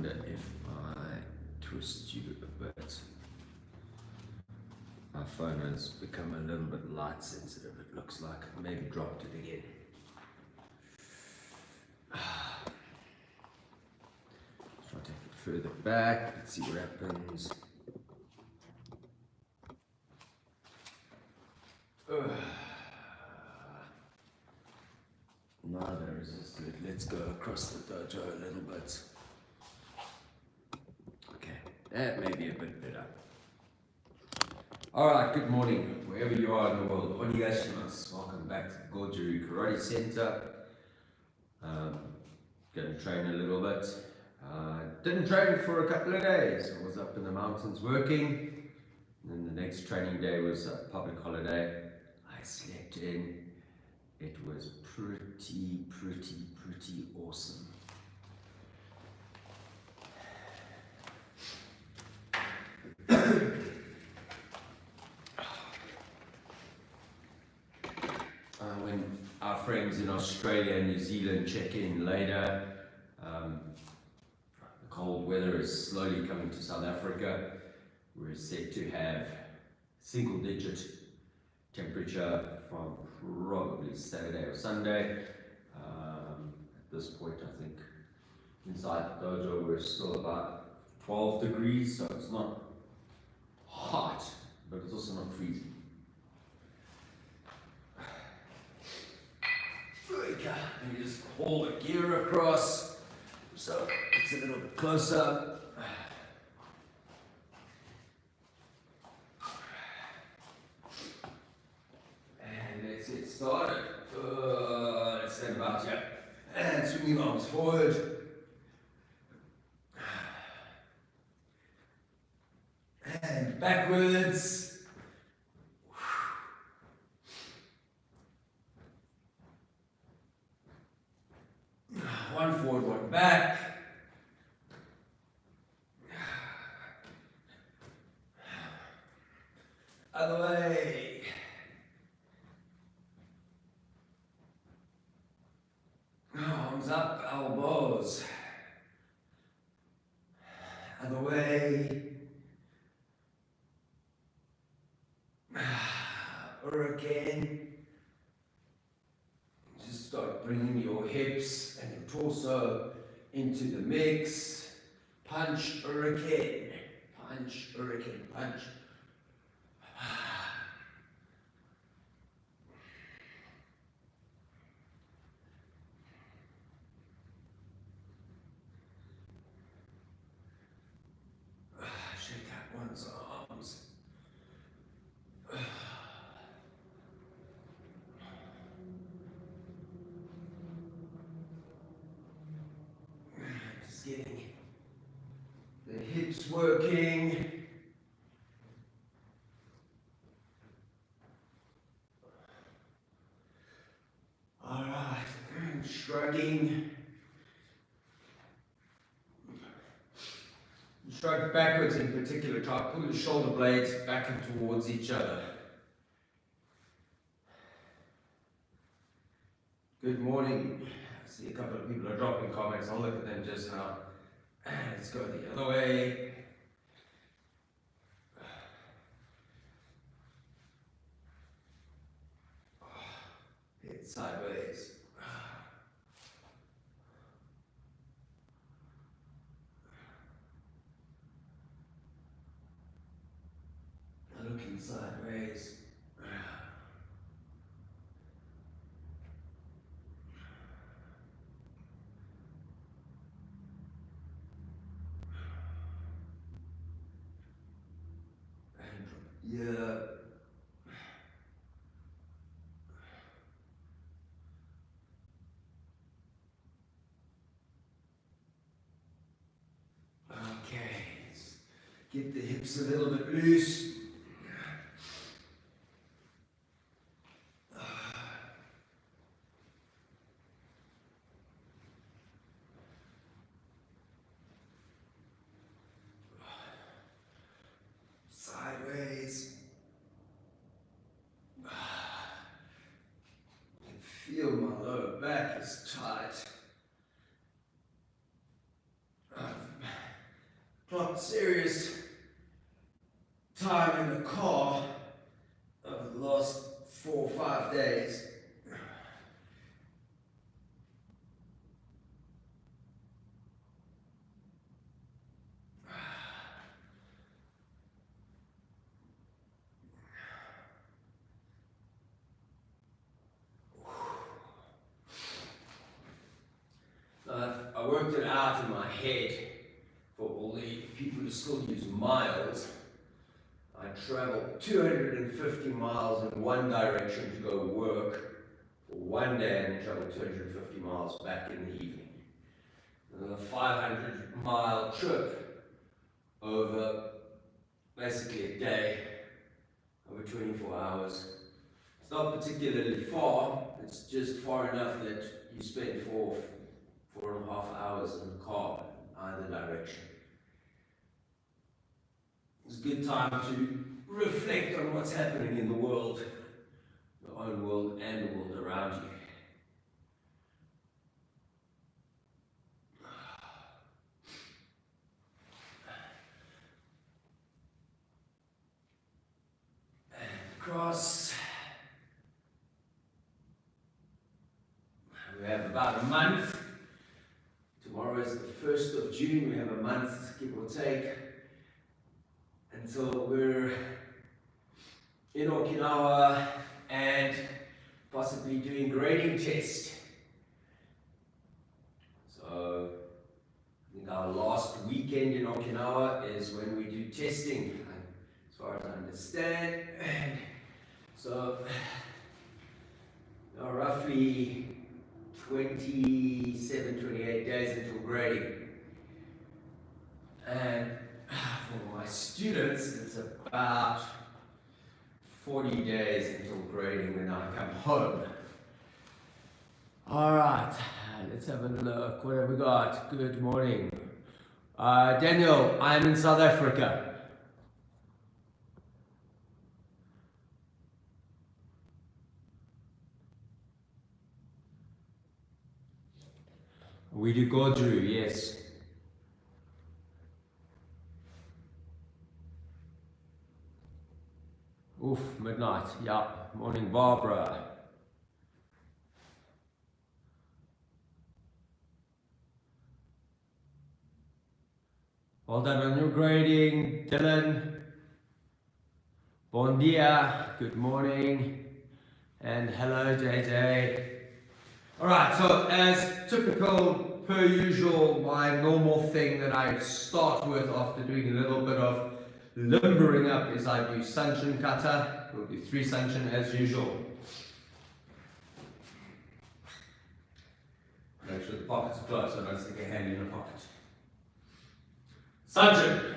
wonder if I twist you a bit. My phone has become a little bit light sensitive, it looks like. Maybe dropped it again. Try to take it further back, let's see what happens. Neither resisted. Let's go across the dojo a little bit. Okay, that may be a bit better. Alright, good morning, wherever you are in the world. Onegaishimasu. Welcome back to the Goju Karate Center. Going to train a little bit. Didn't train for a couple of days. I was up in the mountains working. And then the next training day was a public holiday. I slept in. It was pretty awesome. When our friends in Australia and New Zealand check in later, the cold weather is slowly coming to South Africa. We're set to have single-digit temperature from probably Saturday or Sunday. At this point, I think inside the dojo we're still about 12 degrees, so it's not hot, but it's also not freezing. Let me just haul the gear across so it's a little bit closer. And let's get started. Let's stand about here. And swing your arms forward. And backwards. One forward, one back. Other way. Arms up, elbows. Other way. Hurricane. Just start bringing your hips and your torso into the mix. Punch, hurricane. Punch, hurricane, punch. Shake out one's arms. Just getting the hips working. All right, and shrugging. Shrug backwards in particular, try to pull the shoulder blades back and towards each other. Good morning. I see a couple of people are dropping comments. I'll look at them just now. Let's go the other way. Head sideways. Looking sideways. Yeah. Okay. Let's get the hips a little bit loose. Sideways. I can feel my lower back is tight. clocked serious time in the car over the last 4 or 5 days. I worked it out in my head for all the people who still use miles. I traveled 250 miles in one direction to go work for one day and then traveled 250 miles back in the evening. And a 500-mile trip over basically a day, over 24 hours. It's not particularly far, it's just far enough that you spend 4.5 hours in the car in either direction. It's a good time to reflect on what's happening in the world, your own world and the world around you. And across, we have about a month. Tomorrow is the 1st of June, we have a month, give or take, until we're in Okinawa and possibly doing grading test. So, I think our last weekend in Okinawa is when we do testing, as far as I understand. And so, roughly 27, 28 days until grading. And for my students, it's about 40 days until grading when I come home. Alright, let's have a look. What have we got? Good morning. Daniel, I'm in South Africa. We do Goju, yes. Oof, midnight, yeah. Morning, Barbara. Well done on your grading, Dylan. Bon dia, good morning. And hello, JJ. Alright, so as typical, per usual, my normal thing that I start with after doing a little bit of limbering up is I do Sanchin Kata. We'll do 3 Sanchin as usual. Make sure the pockets are closed so I don't stick a hand in a pocket. Sanchin.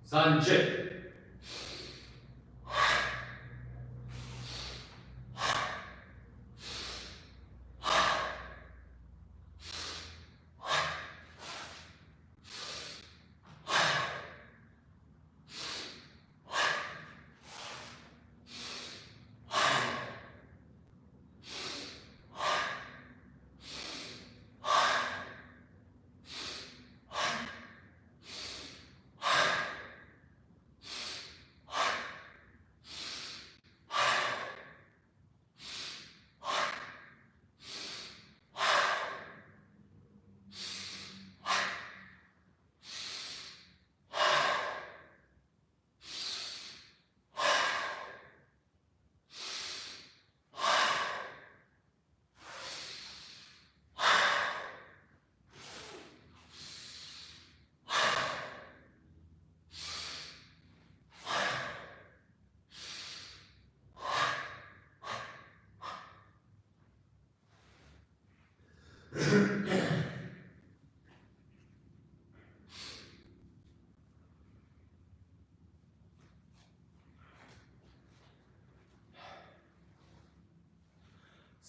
Sanchin.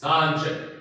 Sanchin.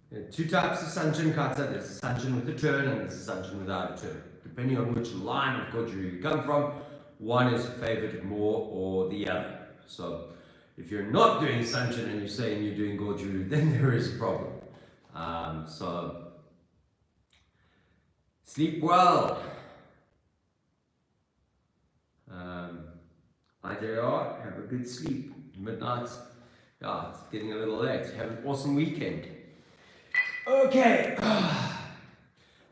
There are two types of Sanchin Kata. There's a Sanchin with a turn and there's a Sanchin without a turn. Depending on which line of Goju you come from, one is favored more or the other. So if you're not doing Sanchin and you're saying you're doing Goju, then there is a problem. So sleep well. IJR, have a good sleep. Midnight, yeah, it's getting a little late. Have an awesome weekend. Okay, I'm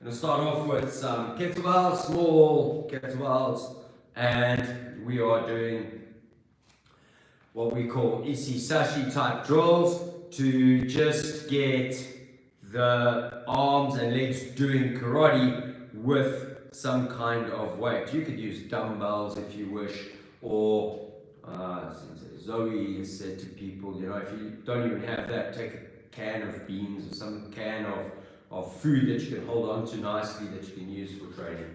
going to start off with some kettlebells, small kettlebells, and we are doing what we call isi sashi type drills to just get the arms and legs doing karate with some kind of weight. You could use dumbbells if you wish, or Zoe has said to people, you know, if you don't even have that, take a can of beans or some can of food that you can hold on to nicely that you can use for training.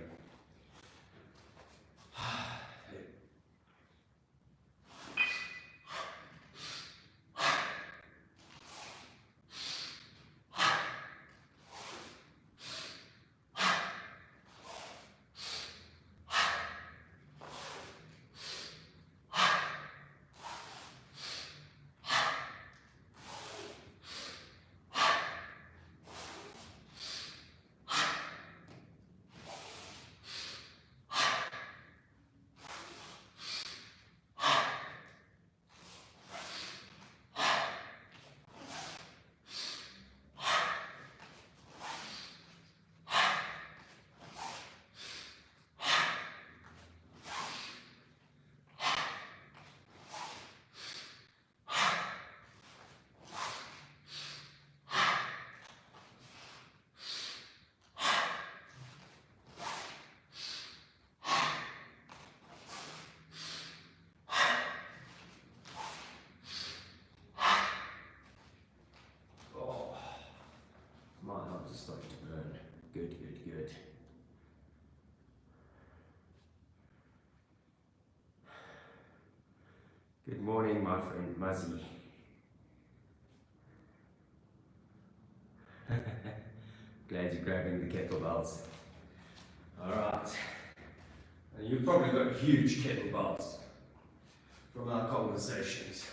My arms are starting to burn. Good, good, good. Good morning, my friend Muzzy. Glad you're grabbing the kettlebells. Alright. You've probably got huge kettlebells from our conversations.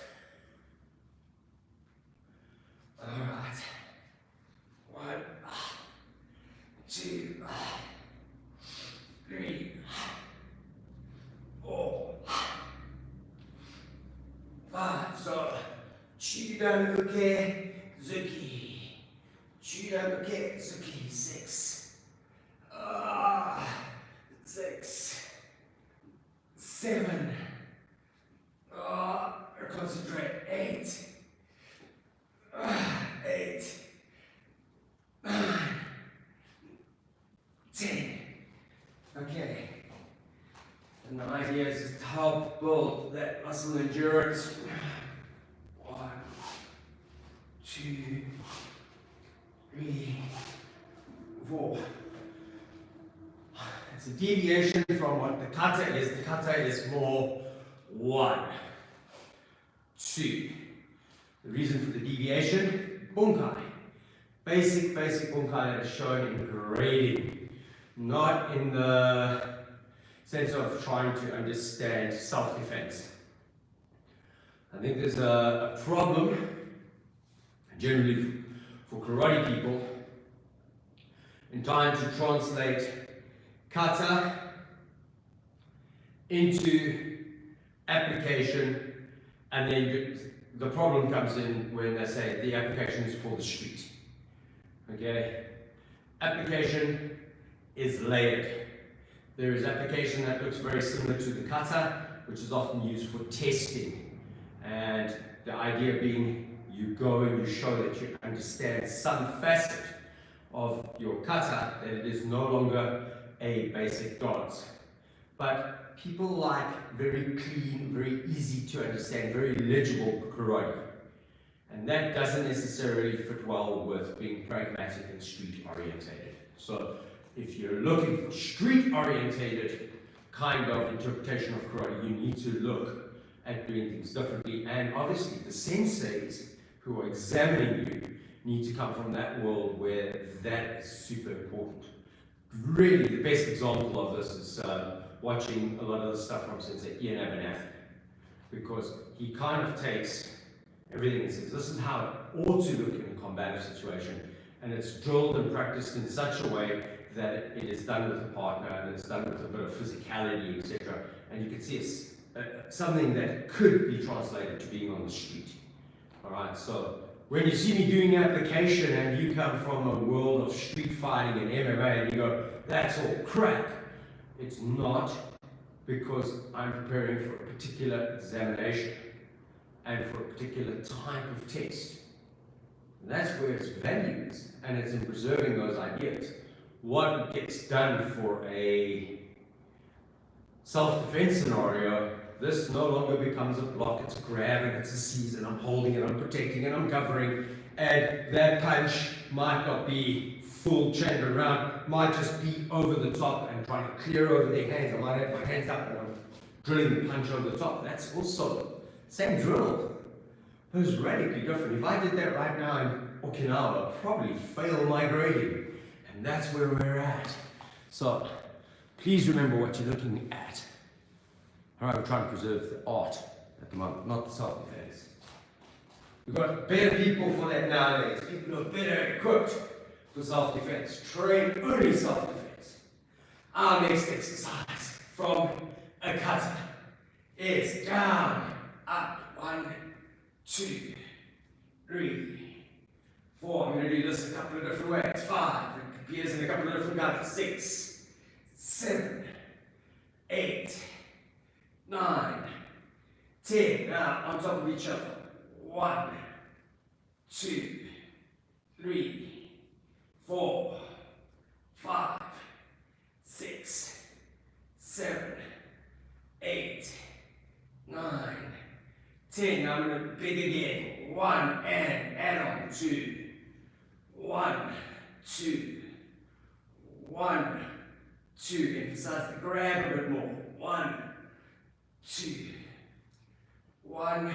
Alright. 1, 2, 3, 4, 5. So, Chidanuke Zuki. Chidanuke Zuki. 6. 6. 7. Concentrate. 8. 8. 9. 10. Okay. And the idea is just to help build that muscle endurance. 1, 2, 3, 4. It's a deviation from what the kata is. The kata is more 1, 2. The reason for the deviation, bunkai. Basic bunkai that is shown in grading, not in the sense of trying to understand self-defense. I think there's a problem, generally for karate people, in trying to translate kata into application, and then the problem comes in when they say the application is for the street. Okay? Application is layered. There is application that looks very similar to the kata, which is often used for testing. And the idea being you go and you show that you understand some facet of your kata, that it is no longer a basic dance. But people like very clean, very easy to understand, very legible karate. And that doesn't necessarily fit well with being pragmatic and street orientated. So if you're looking for street orientated kind of interpretation of karate, you need to look at doing things differently. And obviously the senseis who are examining you need to come from that world where that is super important. Really, the best example of this is watching a lot of the stuff from Sensei Ian Abernathy, because he kind of takes everything and says, this is how it ought to look in a combative situation, and it's drilled and practiced in such a way that it is done with a partner, and it's done with a bit of physicality, etc. And you can see it's something that could be translated to being on the street. Alright, so when you see me doing application and you come from a world of street fighting and MMA and you go, that's all crap, it's not, because I'm preparing for a particular examination and for a particular type of test. And that's where its value is, and it's in preserving those ideas. What gets done for a self-defense scenario, this no longer becomes a block, it's a grab and it's a seize, and I'm holding and I'm protecting and I'm covering, and that punch might not be full chain around, might just be over the top and trying to clear over their hands. I might have my hands up and I'm drilling the punch over the top. That's also same drill, but it's radically different. If I did that right now in Okinawa, I'd probably fail my grading, and that's where we're at. So please remember what you're looking at. All right, we're trying to preserve the art at the moment, not the self-defense. We've got better people for that nowadays. People who are better equipped for self-defense. Train only self-defense. Our next exercise from a kata is down, up, 1, 2, 3, 4. I'm going to do this a couple of different ways. 5. It appears in a couple of different katas. 6, 7, 8, 9, 10. Now on top of each other. 1, 2, 3, 4, 5, 6, 7, 8, 9, 10. Now I'm going to big again. 1 and add on 2. 1, 2, 1, 2. Emphasize the grab a bit more. 1, 2, 1,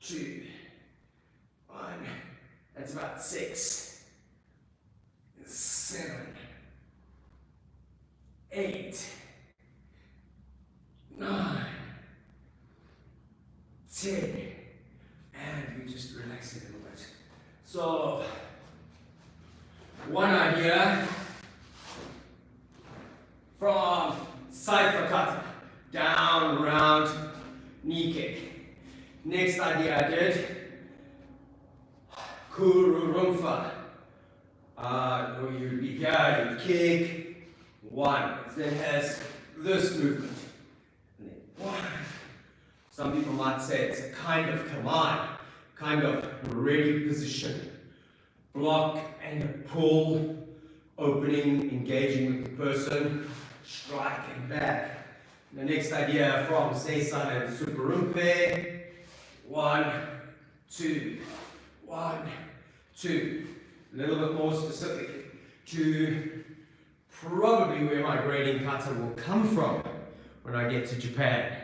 2, 1. That's about 6, 7, 8, 9, 10. And we just relax it a little bit. So, one idea from Cypher Kata. Down, round, knee kick. Next idea I did, Kururumfa. You begin, you kick, 1. Then has this movement. And then 1. Some people might say it's a kind of command, kind of ready position. Block and pull, opening, engaging with the person, strike and back. The next idea from Seisan and Superumpe. 1, 2, 1, 2. A little bit more specific to probably where my grading kata will come from when I get to Japan.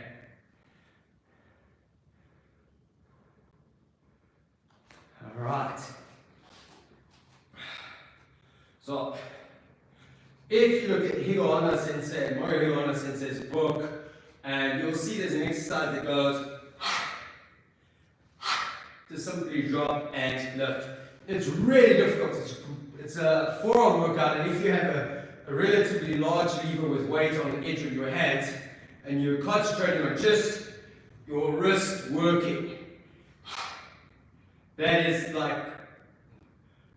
Alright. So, if you look at Higohana Sensei, Mori Higohana Sensei's book, and you'll see there's an exercise that goes to simply drop and lift. It's really difficult. It's a forearm workout, and if you have a relatively large lever with weight on the edge of your hands, and you're concentrating on just your wrist working, that is like,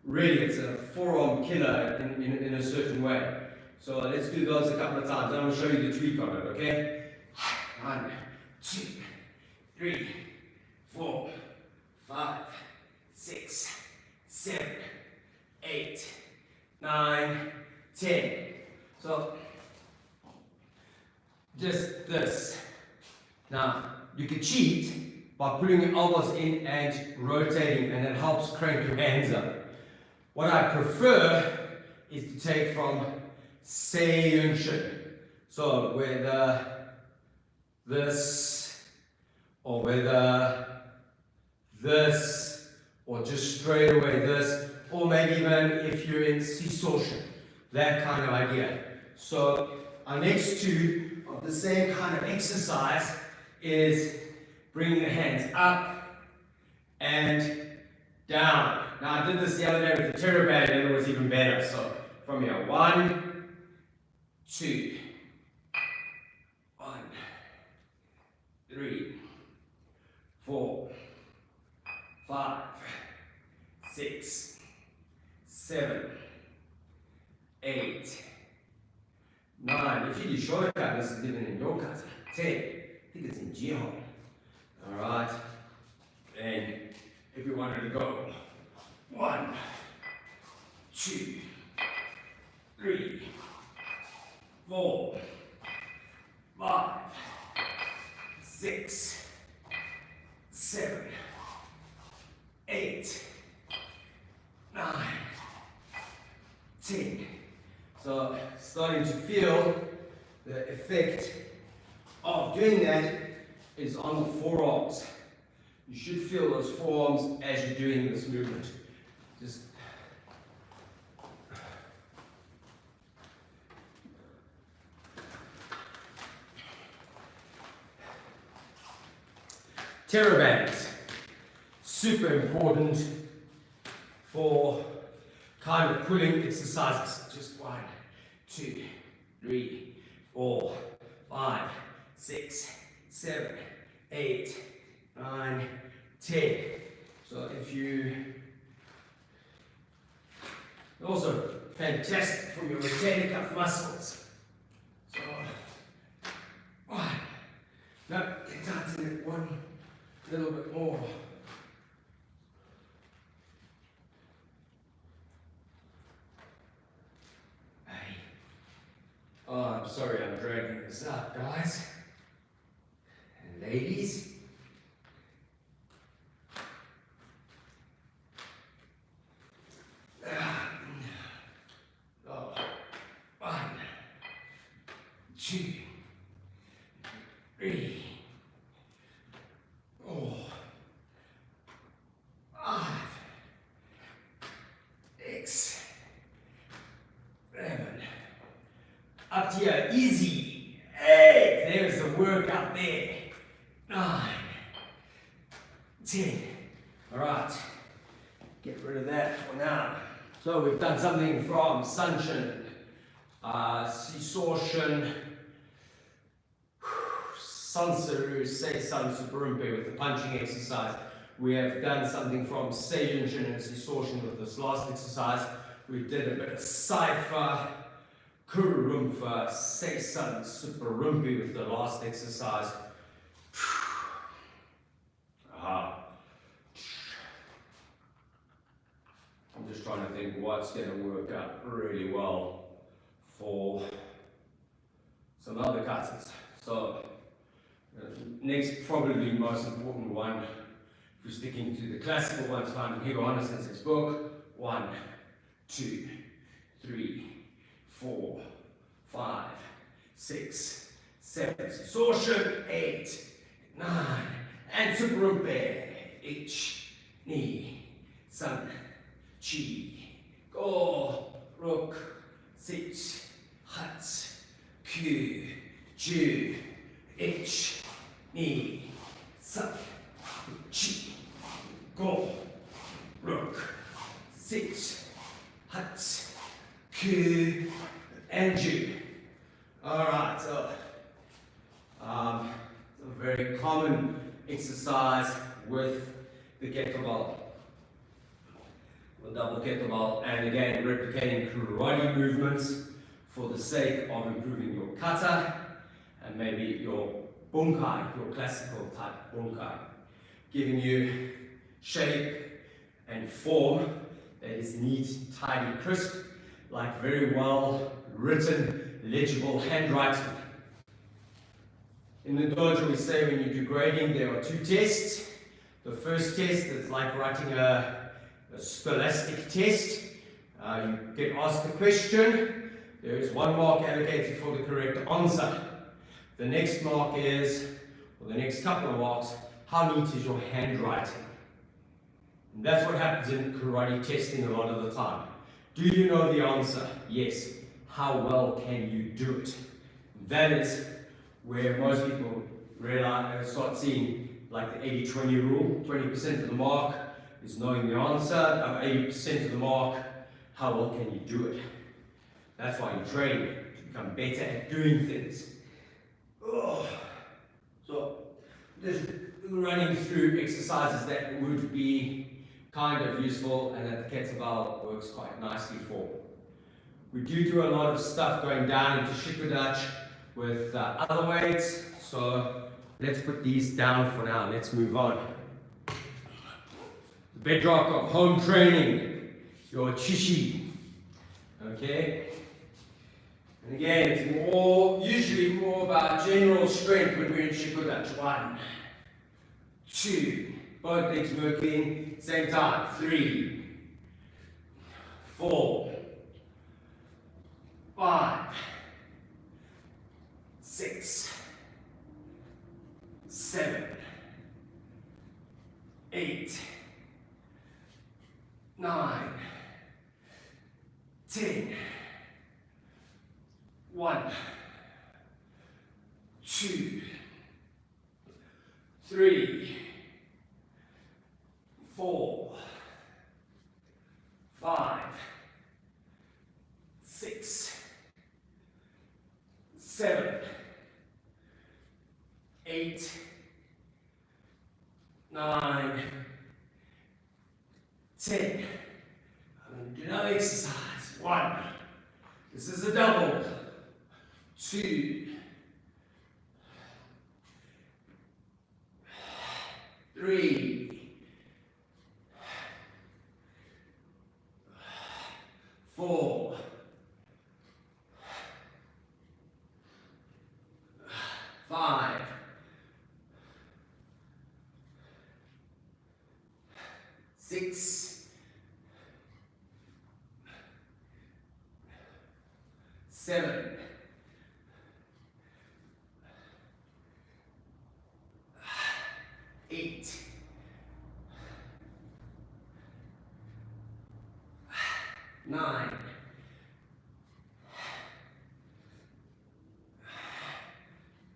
really, it's a forearm killer in a certain way. So let's do those a couple of times. I'm going to show you the tweak on it, okay? 1, 2, 3, 4, 5, 6, 7, 8, 9, 10. So, just this. Now, you can cheat by putting your elbows in and rotating, and it helps crank your hands up. What I prefer is to take from Sanchin. So whether this, or whether this, or just straight away this, or maybe even if you're in seesaw-shin, that kind of idea. So our next two of the same kind of exercise is bringing the hands up and down. Now I did this the other day with the Kettlebell and it was even better. So from here, 1, 2, 1, 3, 4, 5, 6, 7, 8, 9. If you do shorter cut, this is different in your kata. 10. I think it's in Jihon. Alright. And if you wanted to go 1, 2, 3, 4, 5, 6, 7, 8, 9, 10. So starting to feel the effect of doing that is on the forearms. You should feel those forearms as you're doing this movement. Just terror bands, super important for kind of pulling exercises. Just 1, 2, 3, 4, 5, 6, 7, 8, 9, 10. So if you also fantastic for your rotator cuff muscles. So 1. No, tighten it 1 little bit more. Oh, I'm sorry I'm dragging this up, guys and ladies. Oh, 1, 2, 3, 4, 5, 6, 7. Up to here, easy. 8, there's the workout there. 9, 10. Alright, get rid of that for now. So we've done something from Sanchin, seesaw-shin, Sansaru, Seisan, Superumpe with the punching exercise. We have done something from Seijin and seesaw-shin with this last exercise. We did a bit of cipher, Kurumfa, Seisan, Superumpe with the last exercise. I'm just trying to think what's going to work out really well for some other katas. So, next, probably most important one, if we're sticking to the classical ones found in Hego Anderson's book, 1, 2, 3, 4, 5, 6, 7, absorption, 8, 9, and Superumpe, H, Ni, San, Chi, Go, Rook, Sit, Hats, Q, Ju, H, Ni, San, Chi, Go, Rook, Sit, Hats, Q, and Ju. Alright, so it's a very common exercise with the kettlebell, the double kettlebell, and again replicating karate movements for the sake of improving your kata and maybe your bunkai, your classical type bunkai, giving you shape and form that is neat, tidy, crisp, like very well written, legible handwriting. In the dojo we say when you do grading there are 2 tests. The first test is like writing a scholastic test. You get asked the question, there is 1 mark allocated for the correct answer. The next mark is, or the next couple of marks, how neat is your handwriting? And that's what happens in karate testing a lot of the time. Do you know the answer? Yes. How well can you do it? That is where most people realize, start seeing like the 80-20 rule. 20% of the mark is knowing the answer, 80% of the mark, how well can you do it? That's why you train, to become better at doing things. Oh. So, just running through exercises that would be kind of useful and that the kettlebell works quite nicely for. We do a lot of stuff going down into shikudachi with other weights, so let's put these down for now. Let's move on. The bedrock of home training, your chishi. Okay? And again, it's usually more about general strength when we're in shikudachi. 1, 2, both legs working, same time. 3, 4, 5, 6, 7, 8, 9, 10. 1, 2, 3, 4, 5, 6, 7, 8, 9, 10. I'm going to do another exercise. 1. This is a double. 2, 3, 4, 5, 6, 7, 8, 9,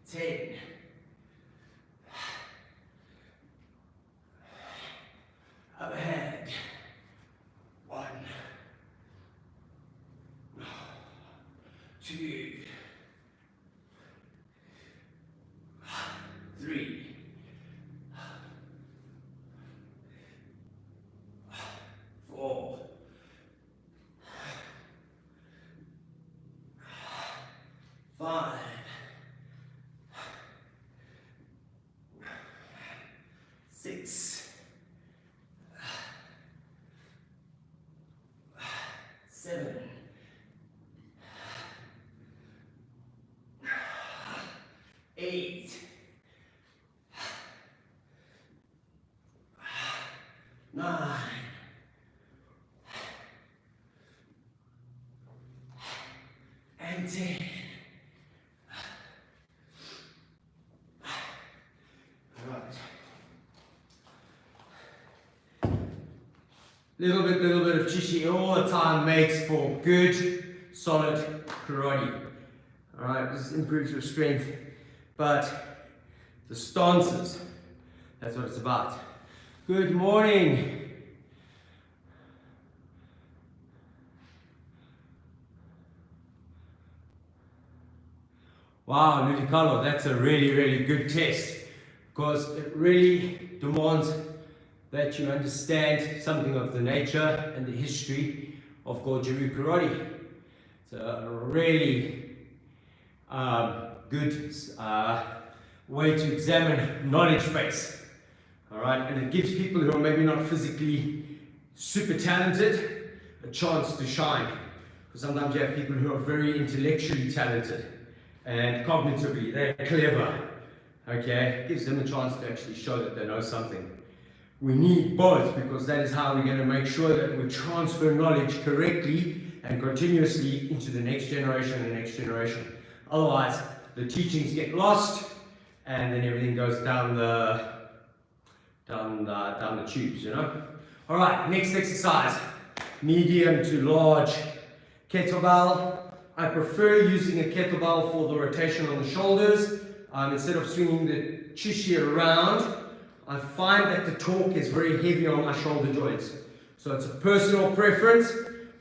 10, 2, 3, 4, 5, 6, 7, 10. Alright. Little bit of chishi all the time makes for good, solid karate. Alright, this improves your strength, but the stances, that's what it's about. Good morning. Wow, Luticalo, that's a really good test because it really demands that you understand something of the nature and the history of Goju karate. It's a really good way to examine knowledge base. Alright, and it gives people who are maybe not physically super talented a chance to shine. Because sometimes you have people who are very intellectually talented and cognitively, they're clever. Okay, it gives them a chance to actually show that they know something. We need both because that is how we're going to make sure that we transfer knowledge correctly and continuously into the next generation and the next generation. Otherwise, the teachings get lost and then everything goes down the tubes, you know. All right, next exercise, medium to large kettlebell. I prefer using a kettlebell for the rotation on the shoulders. Instead of swinging the chishi around, I find that the torque is very heavy on my shoulder joints. So it's a personal preference,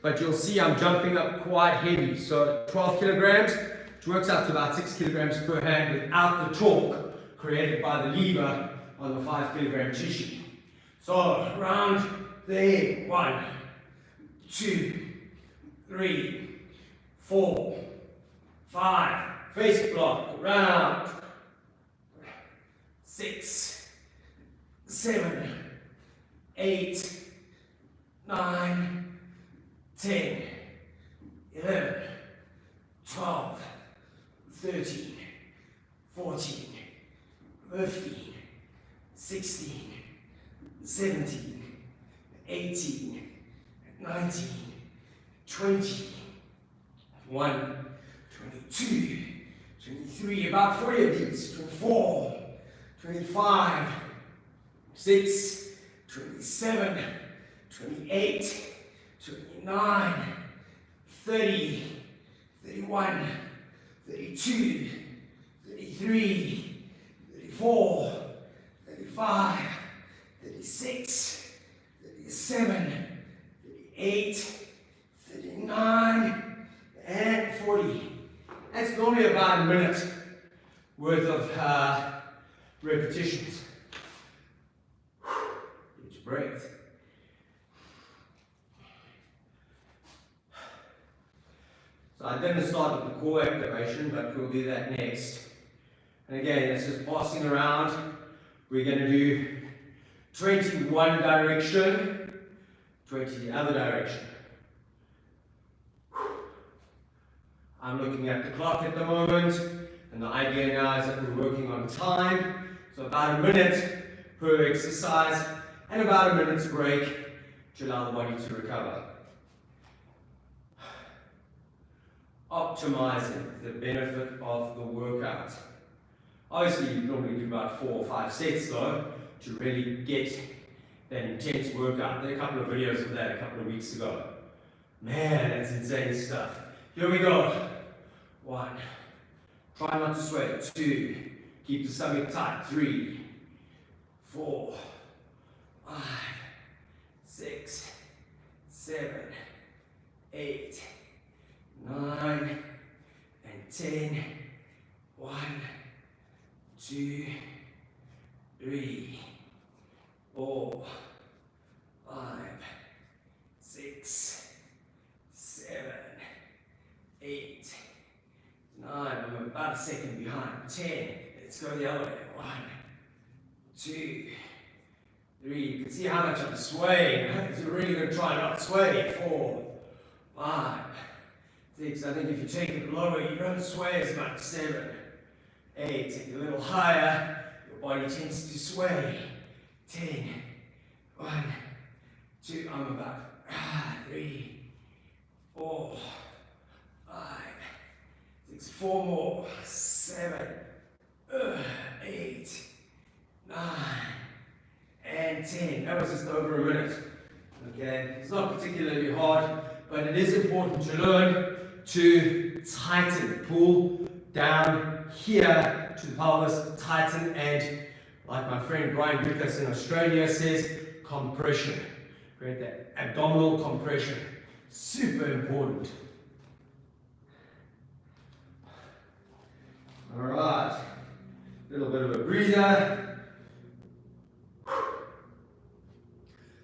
but you'll see I'm jumping up quite heavy. So 12 kilograms, which works out to about 6 kilograms per hand without the torque created by the lever on the 5 kilogram chishi. So round there, 1, 2, 3, 4, 5, face block, round, 6, 7, 8, 9, 10, 11, 12, 13, 14, 15, 16, 17, 18, 19, 20, 1, 22, 23, about 40 of these, 24, 25, 6, 27, 28, 29, 30, 31, 32, 33, 34, 35, 36, 37, 38, 39, and 40. That's normally about a minute worth of repetitions. Get your breath. So I didn't start with the core activation, but we'll do that next. And again, this is passing around. We're going to do 20 one direction, 20 the other direction. I'm looking at the clock at the moment, and the idea now is that we're working on time. So about a minute per exercise, and about a minute's break to allow the body to recover. Optimizing the benefit of the workout. Obviously, you normally do about 4 or 5 sets though, to really get that intense workout. There are a couple of videos of that a couple of weeks ago. Man, that's insane stuff. Here we go. 1. Try not to sweat. 2. Keep the stomach tight. 3, 4, 5, 6, 7, 8, 9, and 10. 1, 2, 3, 4, 5, 6, 7, 8, 9. I'm about a second behind. 10. Let's go the other way. 1, 2, 3. You can see how much I'm swaying. You're really going to try not to sway. 4, 5, 6. I think if you take it lower, you don't sway as much. 7, 8. Take it a little higher. Your body tends to sway. 10. 1, 2. I'm about 3, 4, 5, 6, 4 more, 7, 8, 9, and 10. That was just over a minute. Okay, it's not particularly hard, but it is important to learn to tighten, pull down here to the pelvis, tighten, and like my friend Brian Lucas in Australia says, compression. Create that abdominal compression. Super important. Alright, a little bit of a breather.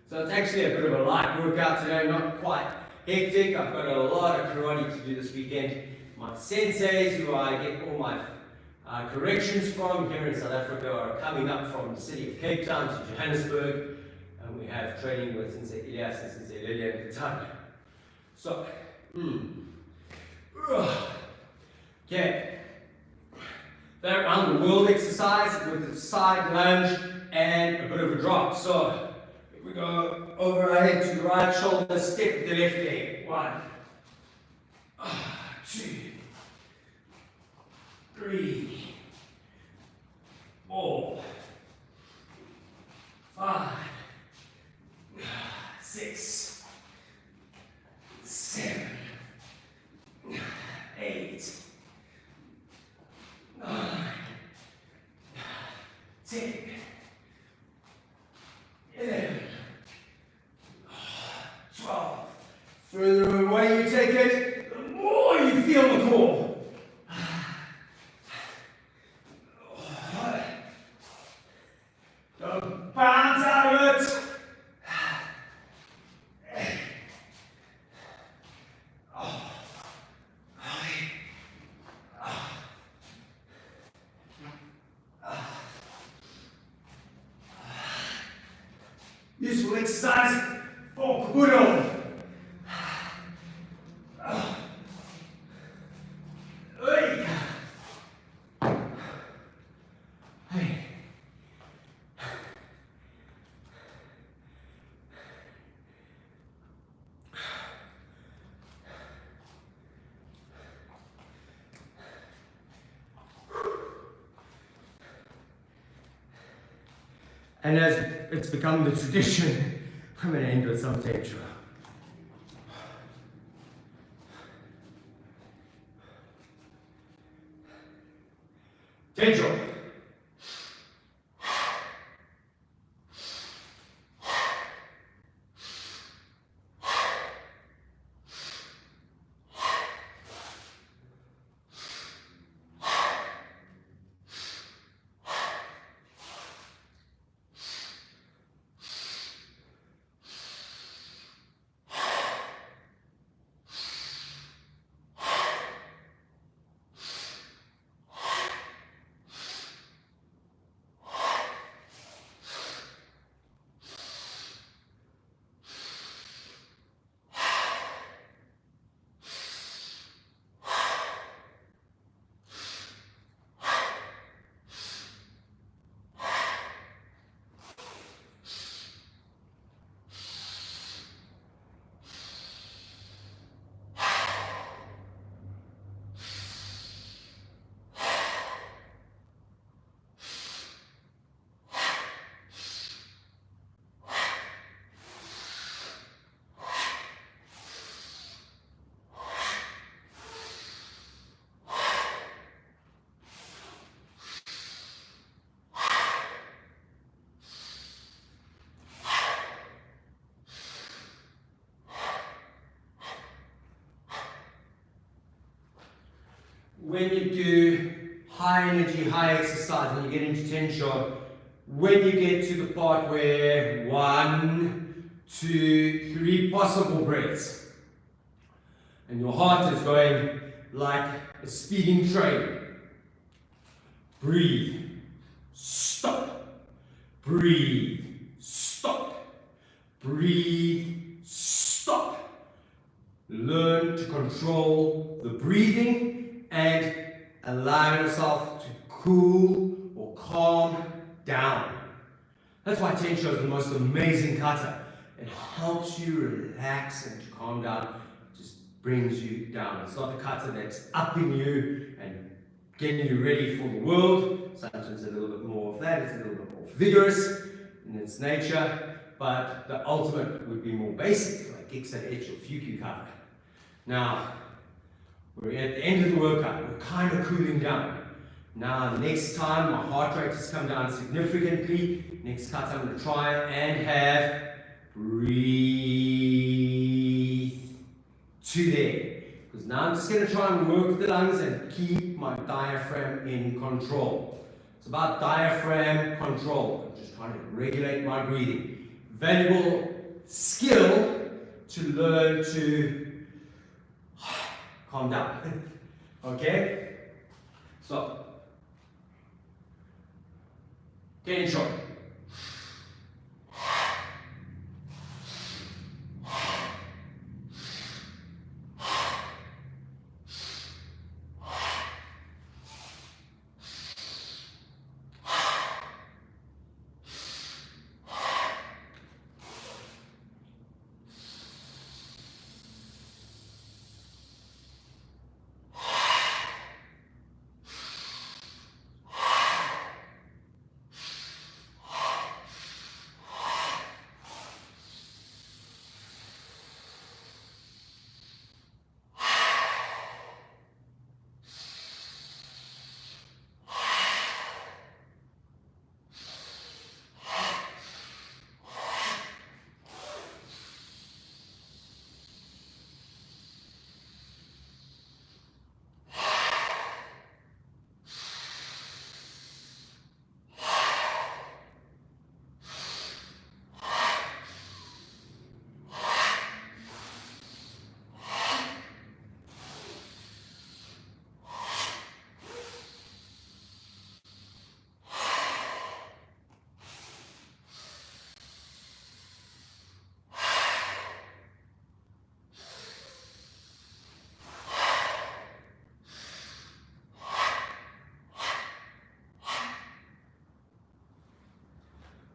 So it's actually a bit of a light workout today, not quite hectic. I've got a lot of karate to do this weekend. My senseis, who I get all my corrections from here in South Africa, are coming up from the city of Cape Town to Johannesburg, and we have training with Sensei Elias and Sensei Lilia and Kata. So, okay. That round the world exercise with the side lunge and a bit of a drop. So, if we go over our head to the right shoulder, step with the left leg. 1, 2, 3, 4, 5, 6, 7, 8, 9, 10, 11, 12. Further away you take it, the more you feel the core. Don't bounce out of it. Useful exercise for cooldown. And as it's become the tradition, I'm going to end with some Ten-sho. Ten-sho. When you do high energy, high exercise, and you get into Ten-sho, when you get to the part where 1, 2, 3 possible breaths, and your heart is going like a speeding train, breathe, stop, breathe, stop, breathe, stop. Learn to control the breathing and allow yourself to cool or calm down. That's why Ten-sho is the most amazing kata. It helps you relax and to calm down. Just brings you down. It's not the kata that's upping you and getting you ready for the world. Sanchin's a little bit more of that. It's a little bit more vigorous in its nature, but the ultimate would be more basic, like Kiksa, Etch, or Fuku kata. Now, we're at the end of the workout. We're kind of cooling down. Now, next time, my heart rate has come down significantly. Next kata, I'm going to try and have breathe to there. Because now I'm just going to try and work the lungs and keep my diaphragm in control. It's about diaphragm control. I'm just trying to regulate my breathing. Valuable skill to learn to calm down. Okay? So, Ten-sho.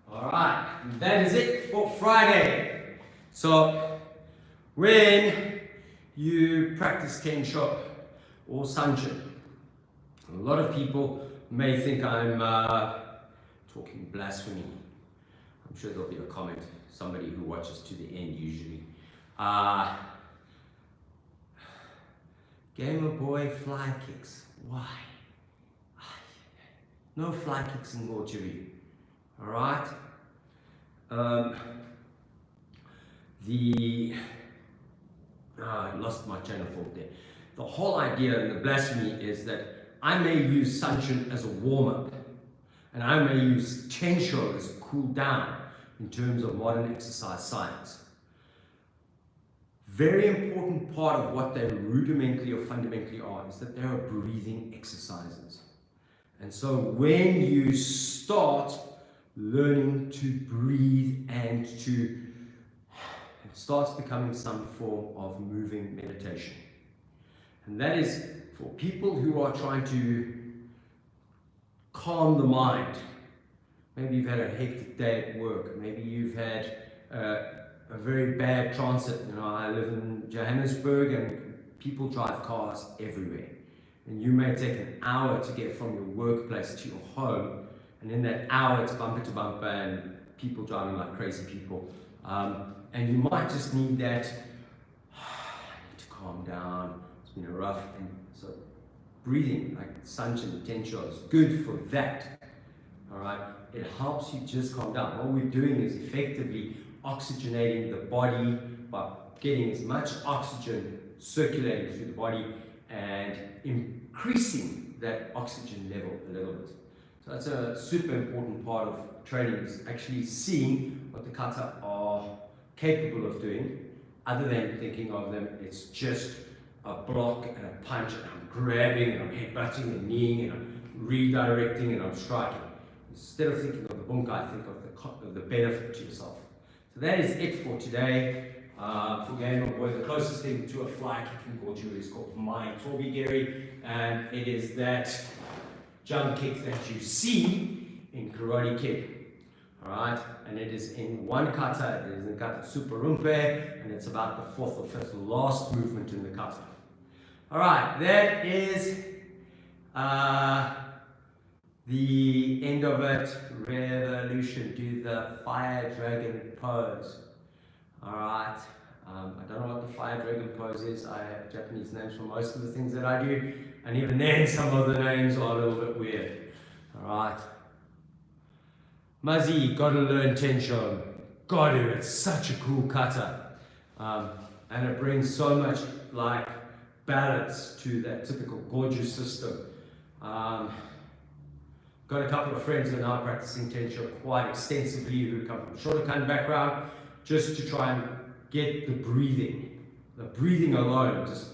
Alright, that is it for Friday. So, when you practice Ten-sho or Sanchin, a lot of people may think I'm talking blasphemy. I'm sure there'll be a comment, somebody who watches to the end usually. Gamer Boy fly kicks. Why? No fly kicks in Goju. Alright? I lost my chain of thought there. The whole idea in the blasphemy is that I may use Sanchin as a warm-up, and I may use Ten-sho as a cooldown in terms of modern exercise science. Very important part of what they rudimentally or fundamentally are is that they are breathing exercises. And so when you start learning to breathe and it starts becoming some form of moving meditation. And that is for people who are trying to calm the mind. Maybe you've had a hectic day at work. Maybe you've had a very bad transit. You know, I live in Johannesburg and people drive cars everywhere. And you may take an hour to get from your workplace to your home. And in that hour, it's bumper to bumper and people driving like crazy people. And you might just need that, I need to calm down, it's been a rough, and so breathing, like Sanchin, Ten-sho is good for that, all right? It helps you just calm down. What we're doing is effectively oxygenating the body by getting as much oxygen circulating through the body and increasing that oxygen level a little bit. So that's a super important part of training, is actually seeing what the kata are capable of doing, other than thinking of them, it's just a block and a punch and I'm grabbing and I'm headbutting and kneeing and I'm redirecting and I'm striking. Instead of thinking of the bunkai, think of the benefit to yourself. So that is it for today. For Gamer Boy, the closest thing to a fly kick in Goju is called Mai Tobigiri, and it is that jump kick that you see in Karate Kid. Alright, and it is in one kata, it is in kata superumpe, and it's about the fourth or fifth last movement in the kata. Alright, that is the end of it. Revolution, do the fire dragon pose. Alright, I don't know what the fire dragon pose is. I have Japanese names for most of the things that I do, and even then some of the names are a little bit weird. Alright. Mazi, gotta learn Ten-sho. Goju, it's such a cool kata. And it brings so much like balance to that typical Goju system. Got a couple of friends who are now practicing Ten-sho quite extensively who come from Shotokan background, just to try and get the breathing. The breathing alone just,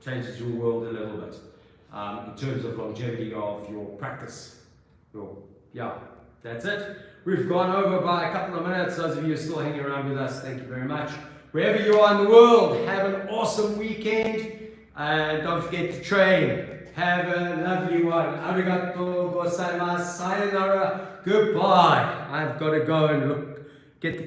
changes your world a little bit in terms of longevity of your practice. That's it. We've gone over by a couple of minutes. Those of you who are still hanging around with us, thank you very much. Wherever you are in the world, have an awesome weekend. And don't forget to train. Have a lovely one. Arigatou gozaimasu. Sayonara. Goodbye. I've got to go and get the kids.